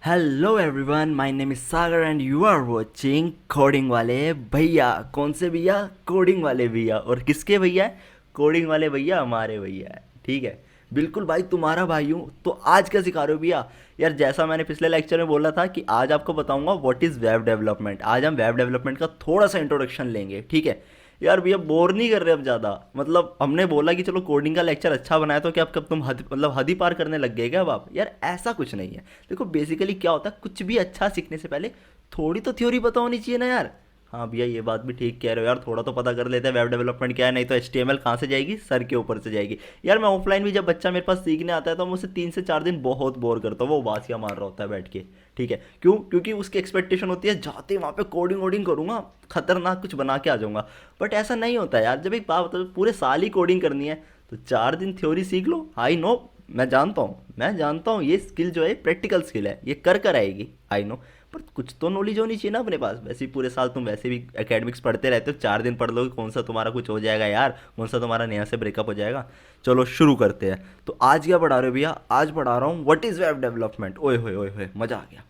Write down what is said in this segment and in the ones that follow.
Hello everyone, my name is Sagar and you are watching coding वाले भैया। कौन से भैया? कोडिंग वाले भैया। और किसके भैया? कोडिंग वाले भैया हमारे भैया है। ठीक है, बिल्कुल भाई, तुम्हारा भाई हूँ। तो आज क्या सिखा रहे हो भैया? यार, जैसा मैंने पिछले लेक्चर में बोला था कि आज आपको बताऊंगा व्हाट इज़ वेब डेवलपमेंट। आज हम वेब डेवलपमेंट का थोड़ा सा इंट्रोडक्शन लेंगे। ठीक है यार भैया, बोर नहीं कर रहे अब ज़्यादा। मतलब हमने बोला कि चलो कोडिंग का लेक्चर अच्छा बनाया, तो क्या अब कब तुम हद ही पार करने लग गए क्या अब आप? यार ऐसा कुछ नहीं है। देखो बेसिकली क्या होता है, कुछ भी अच्छा सीखने से पहले थोड़ी तो थ्योरी पता होनी चाहिए ना यार। हाँ भैया, ये बात भी ठीक कह रहे हो यार, थोड़ा तो पता कर लेते हैं वेब डेवलपमेंट क्या है, नहीं तो HTML कहाँ से जाएगी, सर के ऊपर से जाएगी। यार मैं ऑफलाइन भी जब बच्चा मेरे पास सीखने आता है तो मैं उसे 3 से 4 दिन बहुत बोर करता हूँ, वो बासियाँ मार रहा होता है बैठ के। ठीक है, क्यों? क्योंकि उसकी एक्सपेक्टेशन होती है जाते वहाँ पे कोडिंग वोडिंग करूँगा, खतरनाक कुछ बना के आ जाऊँगा। बट ऐसा नहीं होता यार। जब एक बात मतलब पूरे साल ही कोडिंग करनी है तो 4 दिन थ्योरी सीख लो। आई नो, मैं जानता हूँ ये स्किल जो है प्रैक्टिकल स्किल है, ये कर कर आएगी, आई नो। पर कुछ तो नॉलेज होनी चाहिए ना अपने पास। वैसे ही पूरे साल तुम वैसे भी एकेडमिक्स पढ़ते रहते हो, 4 दिन पढ़ लोगे, कौन सा तुम्हारा कुछ हो जाएगा यार? कौन सा तुम्हारा नया से ब्रेकअप हो जाएगा? चलो शुरू करते हैं। तो आज क्या पढ़ा रहे हो भैया? आज पढ़ा रहा हूँ व्हाट इज़ वेब डेवलपमेंट। ओए होए ओए होए, मज़ा आ गया।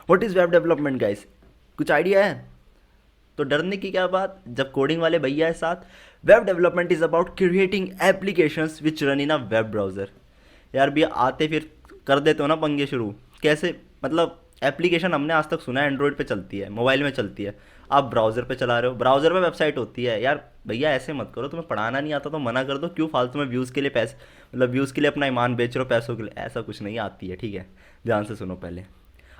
What is web development guys? कुछ आइडिया है? तो डरने की क्या बात, जब कोडिंग वाले भैया है साथ। Web development is about creating applications which run in a web browser. यार भैया आते फिर कर देते हो ना पंगे शुरू। कैसे? मतलब एप्लीकेशन हमने आज तक सुना है एंड्रॉयड पे चलती है, मोबाइल में चलती है। आप ब्राउज़र पे चला रहे हो, ब्राउज़र पे वेबसाइट होती है। यार भैया ऐसे मत करो, तुम्हें पढ़ाना नहीं आता तो मना कर दो। क्यों फालतू में व्यूज़ के लिए पैसे, मतलब व्यूज़ के लिए अपना ईमान बेच रहे हो पैसों के लिए? ऐसा कुछ नहीं आती है। ठीक है, ध्यान से सुनो पहले,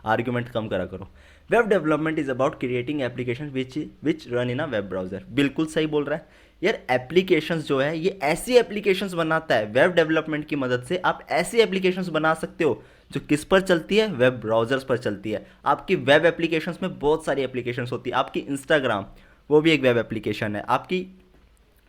आर्ग्यूमेंट कम करा करो। Web development is about creating application which run in a web browser. बिल्कुल सही बोल रहा है यार। एप्लीकेशंस जो है ये ऐसी एप्लीकेशंस बनाता है, वेब डेवलपमेंट की मदद से आप ऐसी एप्लीकेशंस बना सकते हो जो किस पर चलती है? वेब ब्राउजर्स पर चलती है। आपकी वेब एप्लीकेशंस में बहुत सारी एप्लीकेशंस होती है। आपकी इंस्टाग्राम, वो भी एक वेब एप्लीकेशन है। आपकी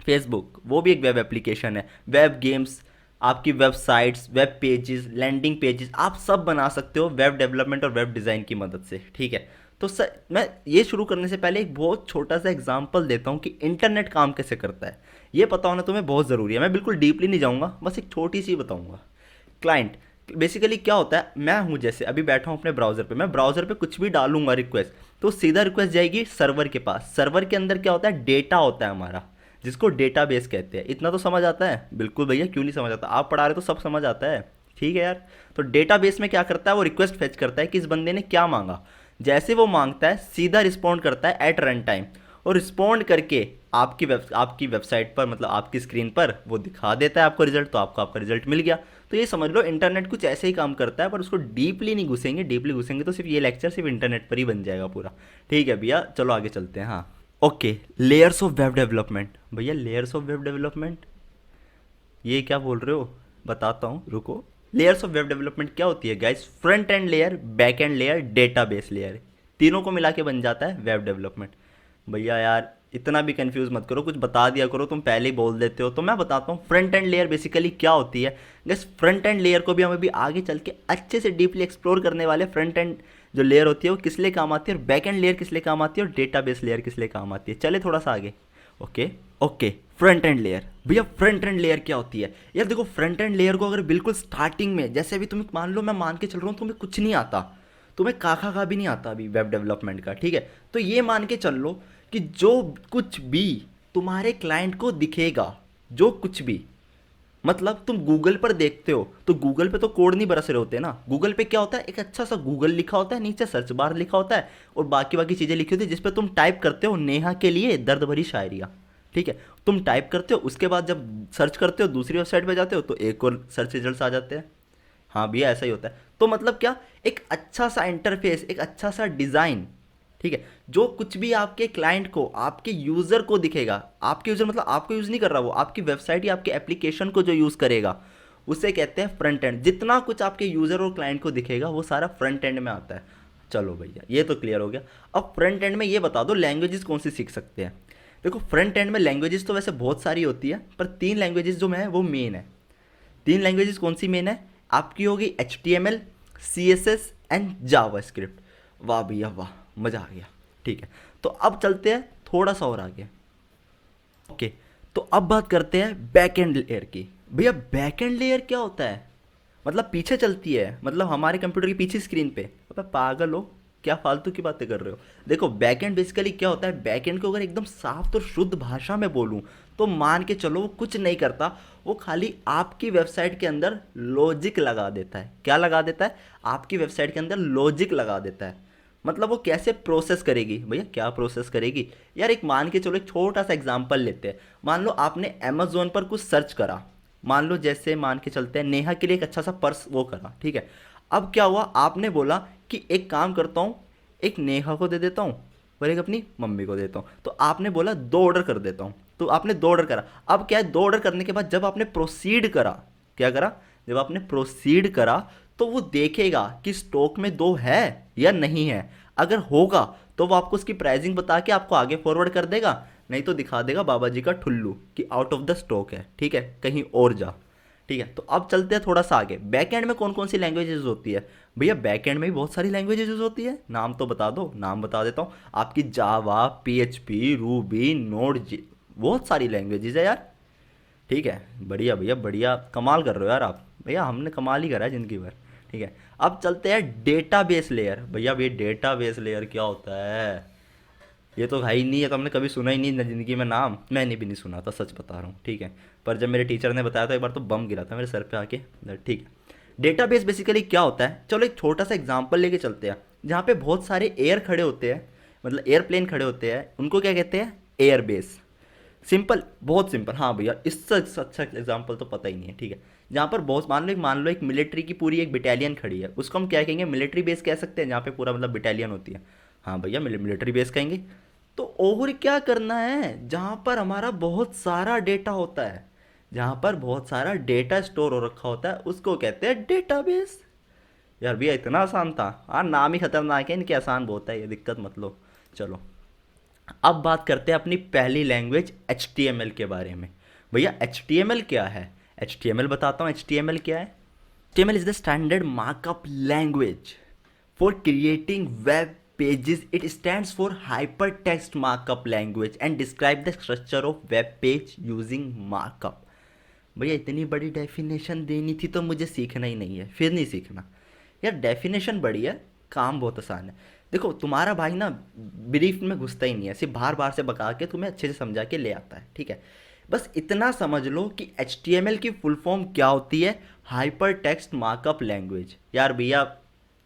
फेसबुक, वो भी एक वेब एप्लीकेशन है। वेब गेम्स, आपकी websites, web pages, landing pages, आप सब बना सकते हो वेब डेवलपमेंट और वेब डिज़ाइन की मदद से। ठीक है, तो सर मैं ये शुरू करने से पहले एक बहुत छोटा सा एग्जांपल देता हूँ कि इंटरनेट काम कैसे करता है। ये पता होना तुम्हें बहुत ज़रूरी है। मैं बिल्कुल डीपली नहीं जाऊँगा, बस एक छोटी सी बताऊँगा। क्लाइंट बेसिकली क्या होता है, मैं हूँ जैसे अभी बैठा हूँ अपने ब्राउज़र पे, मैं ब्राउज़र पे कुछ भी डालूंगा रिक्वेस्ट, तो सीधा रिक्वेस्ट जाएगी सर्वर के पास। सर्वर के अंदर क्या होता है? डेटा होता है हमारा, जिसको डेटाबेस कहते हैं। इतना तो समझ आता है? बिल्कुल भैया, क्यों नहीं समझ आता? आप पढ़ा रहे तो सब समझ आता है। ठीक है यार। तो डेटाबेस में क्या करता है, वो रिक्वेस्ट फेच करता है कि इस बंदे ने क्या मांगा। जैसे वो मांगता है सीधा रिस्पॉन्ड करता है एट रन टाइम, और रिस्पॉन्ड करके आपकी वेबसाइट पर, मतलब आपकी स्क्रीन पर वो दिखा देता है आपको रिजल्ट। तो आपको आपका रिजल्ट मिल गया। तो ये समझ लो इंटरनेट कुछ ऐसे ही काम करता है, पर उसको डीपली नहीं घुसेंगे। डीपली घुसेंगे तो सिर्फ ये लेक्चर सिर्फ इंटरनेट पर ही बन जाएगा पूरा। ठीक है भैया, चलो आगे चलते हैं। हाँ, okay, layers of web development. भैया लेयर्स ऑफ वेब डेवलपमेंट, ये क्या बोल रहे हो? बताता हूँ, रुको। लेयर्स ऑफ वेब डेवलपमेंट क्या होती है guys? Front end layer, back and layer, database layer, तीनों को मिला के बन जाता है वेब डेवलपमेंट। भैया यार इतना भी कंफ्यूज मत करो, कुछ बता दिया करो, तुम पहले ही बोल देते हो। तो मैं बताता हूँ फ्रंट एंड लेयर बेसिकली क्या होती है। गैस फ्रंट एंड लेयर को भी हम अभी आगे चल के अच्छे से डीपली एक्सप्लोर करने वाले। फ्रंट एंड जो लेयर होती है वो किस लिए काम आती है, और बैक एंड लेयर किस लिए काम आती है, और डेटाबेस लेयर किस लिए काम आती है। चले थोड़ा सा आगे। Okay okay, front end layer. भैया फ्रंट एंड लेयर क्या होती है? यार देखो, फ्रंट एंड लेयर को अगर बिल्कुल स्टार्टिंग में, जैसे अभी तुम्हें मान लो, मैं मान के चल रहा हूँ तुम्हें कुछ नहीं आता, तुम्हें काखा का भी नहीं आता अभी वेब डेवलपमेंट का। ठीक है, तो ये मान के चल लो कि जो कुछ भी तुम्हारे क्लाइंट को दिखेगा, जो कुछ भी, मतलब तुम गूगल पर देखते हो तो गूगल पे तो कोड नहीं बरस रहे होते ना। गूगल पे क्या होता है, एक अच्छा सा गूगल लिखा होता है, नीचे सर्च बार लिखा होता है, और बाकी बाकी चीज़ें लिखी होती है जिस पे तुम टाइप करते हो नेहा के लिए दर्द भरी शायरिया। ठीक है, तुम टाइप करते हो, उसके बाद जब सर्च करते हो दूसरी वेबसाइट पे जाते हो तो एक और सर्च रिजल्ट्स आ जाते हैं। हाँ भैया ऐसा ही होता है। तो मतलब क्या, एक अच्छा सा इंटरफेस, एक अच्छा सा डिज़ाइन। ठीक है, जो कुछ भी आपके क्लाइंट को, आपके यूज़र को दिखेगा, आपके यूज़र मतलब आपको यूज़ नहीं कर रहा, वो आपकी वेबसाइट या आपके एप्लीकेशन को जो यूज़ करेगा, उसे कहते हैं फ्रंट एंड। जितना कुछ आपके यूज़र और क्लाइंट को दिखेगा वो सारा फ्रंट एंड में आता है। चलो भैया ये तो क्लियर हो गया। अब फ्रंट एंड में ये बता दो लैंग्वेजेस कौन सी सीख सकते हैं। देखो फ्रंट एंड में लैंग्वेजेस तो वैसे बहुत सारी होती है, पर 3 लैंग्वेजेस जो है वो मेन है। 3 लैंग्वेजेस कौन सी मेन है? आपकी होगी HTML, CSS एंड जावास्क्रिप्ट। वाह भैया वाह, मज़ा आ गया। ठीक है, तो अब चलते हैं थोड़ा सा और आगे। ओके, तो अब बात करते हैं बैक एंड लेयर की। भैया बैक एंड लेयर क्या होता है? मतलब पीछे चलती है, मतलब हमारे कंप्यूटर की पीछे स्क्रीन पे। अबे पागल हो, क्या फालतू की बातें कर रहे हो। देखो बैकएंड बेसिकली क्या होता है, बैकएंड को अगर एकदम साफ तो शुद्ध भाषा में बोलूँ तो मान के चलो वो कुछ नहीं करता, वो खाली आपकी वेबसाइट के अंदर लॉजिक लगा देता है। क्या लगा देता है, आपकी वेबसाइट के अंदर लॉजिक लगा देता है। मतलब वो कैसे प्रोसेस करेगी भैया, क्या प्रोसेस करेगी यार, एक मान के चलो एक छोटा सा एग्जांपल लेते हैं। मान लो आपने अमेजोन पर कुछ सर्च करा, मान लो जैसे मान के चलते हैं नेहा के लिए एक अच्छा सा पर्स वो करा, ठीक है। अब क्या हुआ, आपने बोला कि एक काम करता हूँ, एक नेहा को दे देता हूँ और एक अपनी मम्मी को देता हूँ। तो आपने बोला दो ऑर्डर कर देता हूँ, तो आपने दो ऑर्डर करा। अब क्या है, दो ऑर्डर करने के बाद जब आपने प्रोसीड करा, क्या करा, जब आपने प्रोसीड करा तो वो देखेगा कि स्टॉक में दो है या नहीं है। अगर होगा तो वो आपको उसकी प्राइसिंग बता के आपको आगे फॉरवर्ड कर देगा, नहीं तो दिखा देगा बाबा जी का ठुल्लू कि आउट ऑफ द स्टॉक है, ठीक है, कहीं और जा। ठीक है, तो अब चलते हैं थोड़ा सा आगे, बैक एंड में कौन कौन सी लैंग्वेजेस होती है। भैया बैक एंड में भी बहुत सारी लैंग्वेजेस होती है, नाम तो बता दो, नाम बता देता हूँ आपकी, जावा, पीएचपी, रूबी, नोड जी, बहुत सारी लैंग्वेजेस है यार। ठीक है, बढ़िया भैया बढ़िया, कमाल कर रहे हो यार आप, भैया हमने कमाल ही करा है जिंदगी भर। ठीक है, अब चलते हैं डेटाबेस लेयर। भैया भैया डेटाबेस लेयर क्या होता है, ये तो है ही नहीं, है तो हमने कभी सुना ही नहीं ना ज़िंदगी में नाम, मैंने भी नहीं सुना था, सच बता रहा हूँ। ठीक है, पर जब मेरे टीचर ने बताया था एक बार तो बम गिरा था मेरे सर पे आके। ठीक है, डेटाबेस बेसिकली क्या होता है, चलो एक छोटा सा एग्जांपल लेके चलते हैं। जहाँ पे बहुत सारे एयर खड़े होते हैं, मतलब एयरप्लेन खड़े होते हैं, उनको क्या कहते हैं, एयरबेस। सिंपल, बहुत सिंपल, हाँ भैया इससे अच्छा एग्जांपल तो पता ही नहीं है। ठीक है, जहाँ पर बहुत मान लो एक मिलिट्री की पूरी एक बिटालियन खड़ी है, उसको हम क्या कहेंगे, मिलिट्री बेस कह सकते हैं, जहाँ पे पूरा मतलब बिटालियन होती है। हाँ भैया मिलिट्री बेस कहेंगे। तो और क्या करना है, जहाँ पर हमारा बहुत सारा डेटा होता है, जहाँ पर बहुत सारा डेटा स्टोर हो रखा होता है, उसको कहते हैं डेटाबेस। यार भैया इतना आसान था, हाँ नाम ही खतरनाक है इनके, आसान बहुत है, ये दिक्कत मत लो। चलो अब बात करते हैं अपनी पहली लैंग्वेज HTML के बारे में। भैया HTML क्या है, HTML बताता हूँ HTML क्या है। HTML is the standard markup language for creating web pages. It stands for hypertext markup language and describe the structure of web page using markup. भैया इतनी बड़ी डेफिनेशन देनी थी तो मुझे सीखना ही नहीं है, फिर नहीं सीखना यार। डेफिनेशन बड़ी है, काम बहुत आसान है। देखो तुम्हारा भाई ना ब्रीफ में घुसता ही नहीं है, सिर्फ बार बार से बका के तुम्हें अच्छे से समझा के ले आता है। ठीक है, बस इतना समझ लो कि HTML की फुल फॉर्म क्या होती है, हाइपर टेक्स्ट मार्कअप लैंग्वेज। यार भैया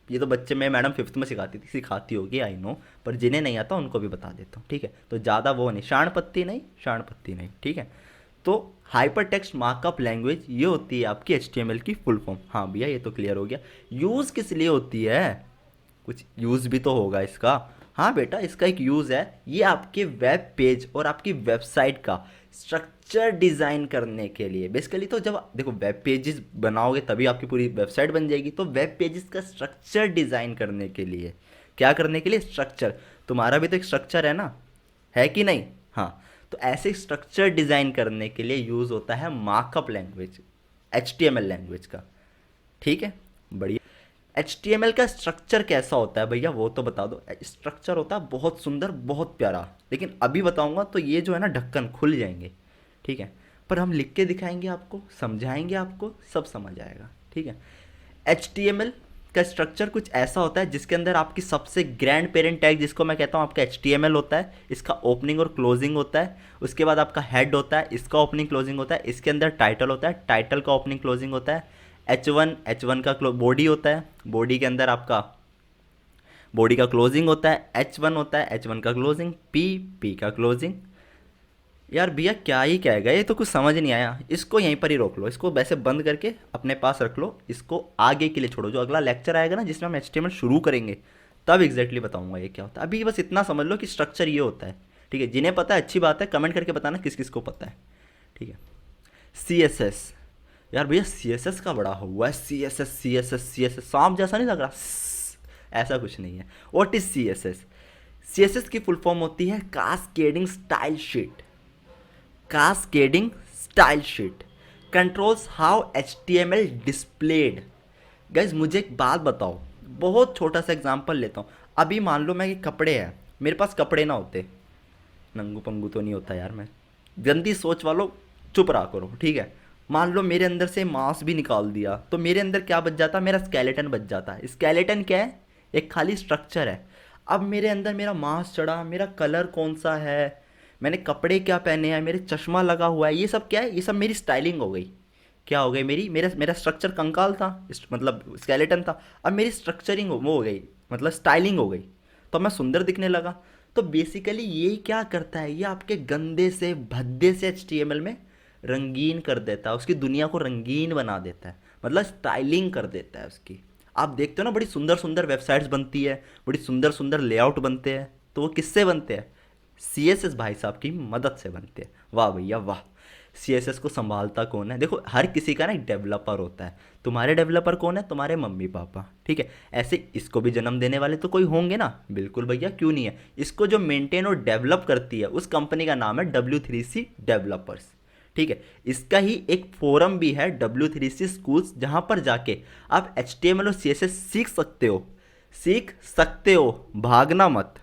ये तो बच्चे में मैडम फिफ्थ में सिखाती होगी आई नो, पर जिन्हें नहीं आता उनको भी बता देता हूँ। ठीक है, तो ज़्यादा वो नहीं, शाण पत्ती नहीं, शाण पत्ती नहीं। ठीक है, तो हाइपर टेक्स्ट मार्कअप लैंग्वेज ये होती है आपकी HTML की फुल फॉर्म। हाँ भैया ये तो क्लियर हो गया। यूज़ किस लिए होती है, कुछ यूज़ भी तो होगा इसका। हाँ बेटा इसका एक यूज़ है, ये आपके वेब पेज और आपकी वेबसाइट का स्ट्रक्चर डिज़ाइन करने के लिए। बेसिकली तो जब देखो वेब पेजेस बनाओगे तभी आपकी पूरी वेबसाइट बन जाएगी, तो वेब पेजेस का स्ट्रक्चर डिज़ाइन करने के लिए, क्या करने के लिए, स्ट्रक्चर। तुम्हारा भी तो एक स्ट्रक्चर है ना, है कि नहीं। हाँ, तो ऐसे स्ट्रक्चर डिज़ाइन करने के लिए यूज़ होता है मार्कअप लैंग्वेज, HTML लैंग्वेज का। ठीक है, बढ़िया। HTML का स्ट्रक्चर कैसा होता है भैया वो तो बता दो। स्ट्रक्चर होता है बहुत सुंदर, बहुत प्यारा, लेकिन अभी बताऊंगा तो ये जो है ना ढक्कन खुल जाएंगे। ठीक है, पर हम लिख के दिखाएंगे आपको, समझाएंगे आपको, सब समझ आएगा। ठीक है, HTML का स्ट्रक्चर कुछ ऐसा होता है जिसके अंदर आपकी सबसे ग्रैंड पेरेंट टैग, जिसको मैं कहता हूँ आपका HTML होता है, इसका ओपनिंग और क्लोजिंग होता है। उसके बाद आपका हेड होता है, इसका ओपनिंग क्लोजिंग होता है। इसके अंदर टाइटल होता है, टाइटल का ओपनिंग क्लोजिंग होता है। H1 का बॉडी होता है, बॉडी के अंदर आपका बॉडी का क्लोजिंग होता है। H1 होता है, H1 का क्लोजिंग, P का क्लोजिंग। यार भैया क्या ही कहेगा, ये तो कुछ समझ नहीं आया, इसको यहीं पर ही रोक लो, इसको वैसे बंद करके अपने पास रख लो, इसको आगे के लिए छोड़ो। जो अगला लेक्चर आएगा ना जिसमें हम HTML शुरू करेंगे तब एग्जैक्टली बताऊंगा ये क्या होता है। अभी बस इतना समझ लो कि स्ट्रक्चर ये होता है। ठीक है, जिन्हें पता है अच्छी बात है, कमेंट करके बताना किस किस को पता है। ठीक है, CSS। यार भैया CSS का बड़ा हुआ है, CSS सांप जैसा नहीं लग रहा, ऐसा कुछ नहीं है। व्हाट इज CSS की फुल फॉर्म होती है cascading style sheet. Cascading style sheet controls how HTML displayed. Guys मुझे एक बात बताओ, बहुत छोटा सा एग्जांपल लेता हूँ। अभी मान लो मैं कि कपड़े हैं, मेरे पास कपड़े ना होते, नंगू पंगू तो नहीं होता यार मैं, गंदी सोच वालों चुप रहा करो। ठीक है, मान लो मेरे अंदर से मांस भी निकाल दिया तो मेरे अंदर क्या बच जाता, मेरा स्केलेटन बच जाता। स्केलेटन क्या है, एक खाली स्ट्रक्चर है। अब मेरे अंदर मेरा मांस चढ़ा, मेरा कलर कौन सा है, मैंने कपड़े क्या पहने हैं, मेरे चश्मा लगा हुआ है, ये सब क्या है, ये सब मेरी स्टाइलिंग हो गई। क्या हो गई मेरी, मेरा मेरा स्ट्रक्चर कंकाल था, मतलब स्केलेटन था। अब मेरी स्ट्रक्चरिंग वो हो गई, मतलब स्टाइलिंग हो गई, तो मैं सुंदर दिखने लगा। तो बेसिकली ये क्या करता है, ये आपके गंदे से भद्दे से एचटीएमएल में रंगीन कर देता है, उसकी दुनिया को रंगीन बना देता है, मतलब स्टाइलिंग कर देता है उसकी। आप देखते हो ना, बड़ी सुंदर सुंदर वेबसाइट्स बनती है, बड़ी सुंदर सुंदर लेआउट बनते हैं, तो वो किससे बनते हैं, सीएसएस भाई साहब की मदद से बनते हैं। वाह भैया वाह। सीएसएस को संभालता कौन है, देखो हर किसी का ना एक डेवलपर होता है। तुम्हारे डेवलपर कौन है, तुम्हारे मम्मी पापा, ठीक है। ऐसे इसको भी जन्म देने वाले तो कोई होंगे ना, बिल्कुल भैया, क्यों नहीं है। इसको जो मेंटेन और डेवलप करती है उस कंपनी का नाम है W3C डेवलपर्स, ठीक है। इसका ही एक फोरम भी है W3C स्कूल्स, जहाँ पर जाके आप HTML और CSS सीख सकते हो, सीख सकते हो, भागना मत।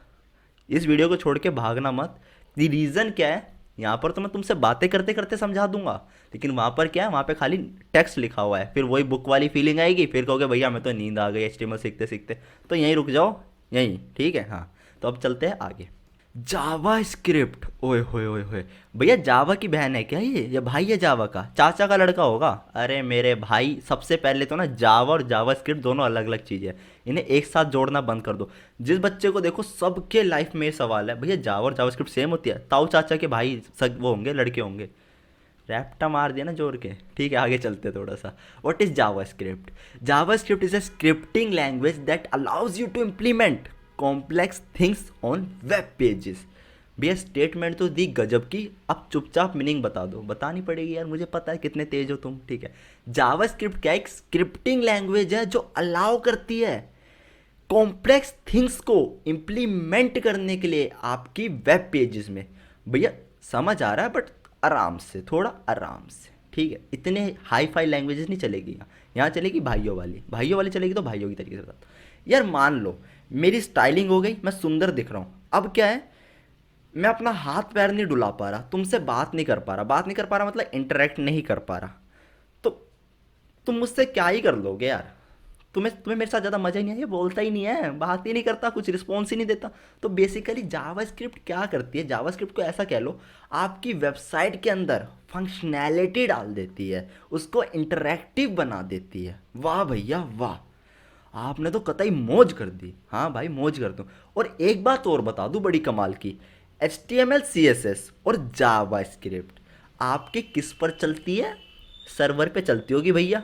इस वीडियो को छोड़ के भागना मत। रीज़न क्या है, यहाँ पर तो मैं तुमसे बातें करते करते समझा दूंगा, लेकिन वहाँ पर क्या है, वहाँ पे खाली टेक्स्ट लिखा हुआ है, फिर वही बुक वाली फीलिंग आएगी, फिर कहोगे भैया मैं तो नींद आ गई HTML सीखते सीखते। तो यहीं रुक जाओ, यहीं ठीक है। हाँ, तो अब चलते हैं आगे। जावा स्क्रिप्ट, ओए होए ओए होए, भैया जावा की बहन है क्या ये भाई है जावा का, चाचा का लड़का होगा। अरे मेरे भाई, सबसे पहले तो ना जावा और जावा स्क्रिप्ट दोनों अलग अलग चीज़ें हैं, इन्हें एक साथ जोड़ना बंद कर दो। जिस बच्चे को देखो सबके लाइफ में ये सवाल है, भैया जावा और जावा स्क्रिप्ट सेम होती है, ताऊ चाचा के भाई सब वो होंगे, लड़के होंगे। रैप्टा मार दिया ना जोर के, ठीक है आगे चलते हैं थोड़ा सा। What is JavaScript, JavaScript is a scripting language that allows you to implement complex things on web pages. भैया स्टेटमेंट तो दी गजब की, अब चुपचाप मीनिंग बता दो, बतानी पड़ेगी यार, मुझे पता है कितने तेज हो तुम, ठीक है। जावा स्क्रिप्ट क्या, एक स्क्रिप्टिंग लैंग्वेज है जो अलाउ करती है कॉम्प्लेक्स थिंग्स को इम्प्लीमेंट करने के लिए आपकी वेब पेजेस में। भैया समझ आ रहा है, बट आराम से, थोड़ा आराम से, ठीक है। इतने हाई फाई लैंग्वेजेस नहीं चलेगी यहाँ, यहाँ चलेगी भाइयों वाली, भाइयों वाली चलेगी तो भाइयों की तरीके से बताता हूँ। यार मान लो मेरी स्टाइलिंग हो गई, मैं सुंदर दिख रहा हूँ, अब क्या है, मैं अपना हाथ पैर नहीं डुला पा रहा, तुमसे बात नहीं कर पा रहा, बात नहीं कर पा रहा मतलब इंटरेक्ट नहीं कर पा रहा, तो तुम मुझसे क्या ही कर लोगे यार। तुम्हें तुम्हें मेरे साथ ज़्यादा मज़ा ही नहीं है, ये बोलता ही नहीं है, बात ही नहीं करता, कुछ रिस्पॉन्स ही नहीं देता। तो बेसिकली जावास्क्रिप्ट क्या करती है, जावास्क्रिप्ट को ऐसा कह लो, आपकी वेबसाइट के अंदर फंक्शनैलिटी डाल देती है, उसको इंटरेक्टिव बना देती है। वाह भैया वाह, आपने तो कतई मौज कर दी। हाँ भाई मौज कर दूँ। और एक बात और बता दूँ बड़ी कमाल की, HTML CSS और जावास्क्रिप्ट आपके किस पर चलती है, सर्वर पे चलती होगी भैया,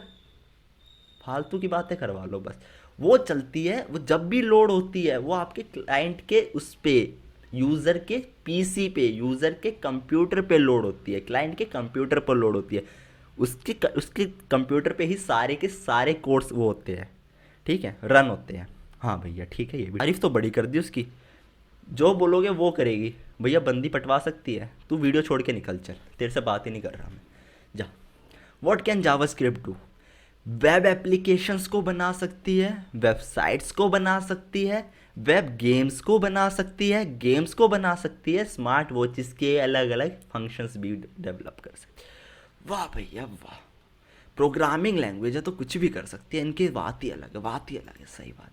फालतू की बातें करवा लो बस। वो चलती है, वो जब भी लोड होती है वो आपके क्लाइंट के उस पे, यूज़र के पीसी पे, यूज़र के कंप्यूटर पे लोड होती है, क्लाइंट के कंप्यूटर पर लोड होती है। उसके कंप्यूटर पे ही सारे के सारे कोड्स वो होते हैं, ठीक है, रन होते हैं। हाँ भैया ठीक है, ये भी तारीफ तो बड़ी कर दी उसकी, जो बोलोगे वो करेगी। भैया बंदी पटवा सकती है, तू वीडियो छोड़ के निकल चल, तेरे से बात ही नहीं कर रहा मैं, जा। What can JavaScript do, web applications को बना सकती है, वेबसाइट्स को बना सकती है, वेब गेम्स को बना सकती है, गेम्स को बना सकती है, स्मार्ट वॉचेस के अलग अलग फंक्शंस भी डेवलप कर सकती है। वाह भैया वाह, प्रोग्रामिंग लैंग्वेज है तो कुछ भी कर सकती है, इनकी बात ही अलग है, बात ही अलग है, सही बात।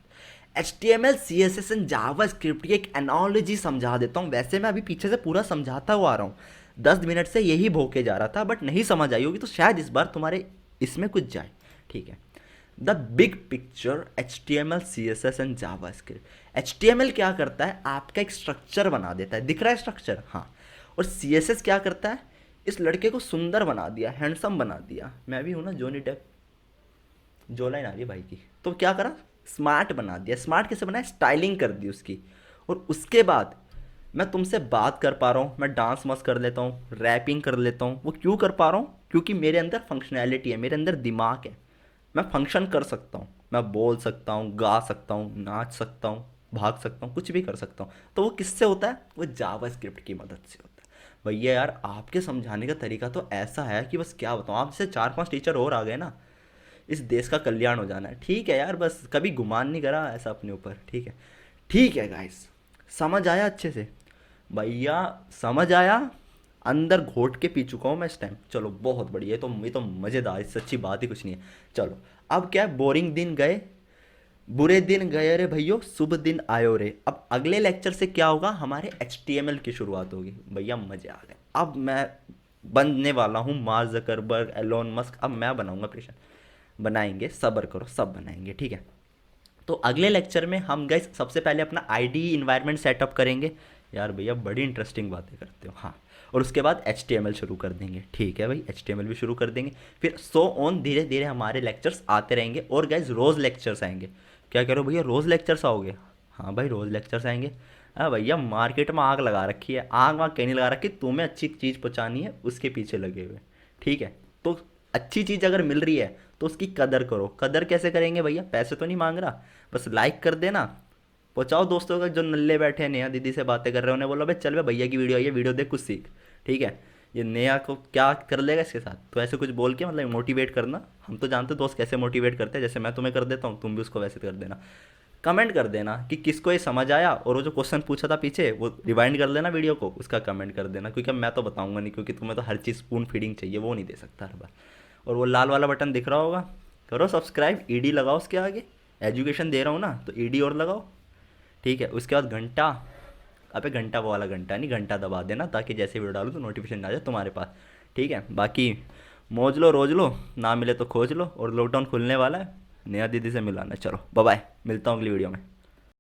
HTML CSS एंड जावास्क्रिप्ट की एक एनालॉजी समझा देता हूँ, वैसे मैं अभी पीछे से पूरा समझाता हुआ आ रहा हूँ, 10 मिनट से यही भोंके जा रहा था, बट नहीं समझ आई होगी, तो शायद इस बार तुम्हारे इसमें कुछ जाए, ठीक है। The big picture HTML CSS and JavaScript. HTML क्या करता है, आपका एक स्ट्रक्चर बना देता है, दिख रहा है स्ट्रक्चर, हाँ। और CSS क्या करता है, इस लड़के को सुंदर बना दिया, हैंडसम बना दिया, मैं भी हूँ ना जोनी डेप, जो लाइन आ रही है भाई की, तो क्या करा, स्मार्ट बना दिया। स्मार्ट कैसे बनाया, स्टाइलिंग कर दी उसकी। और उसके बाद मैं तुमसे बात कर पा रहा हूँ, मैं डांस मस्त कर लेता हूँ, रैपिंग कर लेता हूँ, वो क्यों कर पा रहा हूँ, क्योंकि मेरे अंदर फंक्शनैलिटी है, मेरे अंदर दिमाग है, मैं फंक्शन कर सकता हूँ, मैं बोल सकता हूँ, गा सकता हूँ, नाच सकता हूँ, भाग सकता हूँ, कुछ भी कर सकता हूँ। तो वो किससे होता है, वो जावास्क्रिप्ट की मदद से होता है। भैया यार आपके समझाने का तरीका तो ऐसा है कि बस क्या बताऊँ, आपसे 4-5 टीचर और आ गए ना, इस देश का कल्याण हो जाना है, ठीक है यार, बस कभी गुमान नहीं करा ऐसा अपने ऊपर, ठीक है। ठीक है गाइस, समझ आया अच्छे से, भैया समझ आया। अंदर घोट के पी चुका हूँ मैं इस टाइम। चलो बहुत बढ़िया, ये तो मज़ेदार, इससे अच्छी बात ही कुछ नहीं है। चलो अब क्या है, बोरिंग दिन गए, बुरे दिन गए रे भैयो, शुभ दिन आयो रे। अब अगले लेक्चर से क्या होगा, हमारे HTML की शुरुआत होगी भैया, मजे आ गए। अब मैं बनने वाला हूँ मार्क जकरबर्ग, एलोन मस्क, अब मैं बनाऊंगा एप्लीकेशन। बनाएंगे, सब्र करो, सब बनाएंगे, ठीक है। तो अगले लेक्चर में हम गए सबसे पहले अपना आईडी इन्वायरमेंट सेटअप करेंगे। यार भैया बड़ी इंटरेस्टिंग बातें करते हो, हाँ। और उसके बाद HTML शुरू कर देंगे, ठीक है भाई, HTML भी शुरू कर देंगे। फिर सो ऑन, धीरे धीरे हमारे लेक्चर्स आते रहेंगे। और गाइज रोज़ लेक्चर्स आएंगे। क्या कह रहे हो भैया, रोज़ लेक्चर्स आओगे? हाँ भाई, रोज़ लेक्चर्स आएंगे। हाँ भैया, मार्केट में आग लगा रखी है, आग वाग कहीं नहीं लगा रखी, तुम्हें अच्छी चीज़ पहुँचानी है, उसके पीछे लगे हुए, ठीक है। तो अच्छी चीज़ अगर मिल रही है तो उसकी कदर करो। कदर कैसे करेंगे भैया, पैसे तो नहीं मांग रहा, बस लाइक कर देना, पहुँचाओ दोस्तों का जो नल्ले बैठे हैं, नेहा दीदी से बातें कर रहे हो, उन्हें बोलो भाई चल भाई भैया की वीडियो आई है, वीडियो देख कुछ सीख, ठीक है। ये नेहा को क्या कर लेगा इसके साथ, तो ऐसे कुछ बोल के मतलब मोटिवेट करना। हम तो जानते दोस्त कैसे मोटिवेट करते हैं, जैसे मैं तुम्हें कर देता हूँ, तुम भी उसको वैसे कर देना। कमेंट कर देना कि किसको ये समझ आया, और वो जो क्वेश्चन पूछा था पीछे वो रिवाइंड कर लेना वीडियो को, उसका कमेंट कर देना, क्योंकि अब मैं तो बताऊंगा नहीं, क्योंकि तुम्हें तो हर चीज़ स्पून फीडिंग चाहिए, वो नहीं दे सकता हर बार। और वो लाल वाला बटन दिख रहा होगा, करो सब्सक्राइब, ईडी लगाओ उसके आगे, एजुकेशन दे रहा हूँ ना तो ईडी और लगाओ, ठीक है। उसके बाद घंटा, अबे घंटा वो वाला घंटा नहीं, घंटा दबा देना, ताकि जैसे वीडियो डालूँ तो नोटिफिकेशन आ जाए तुम्हारे पास, ठीक है। बाकी मौज लो, रोज लो, ना मिले तो खोज लो, और लॉकडाउन खुलने वाला है, नेहा दीदी से मिलाना। चलो बाय बाय, मिलता हूँ अगली वीडियो में।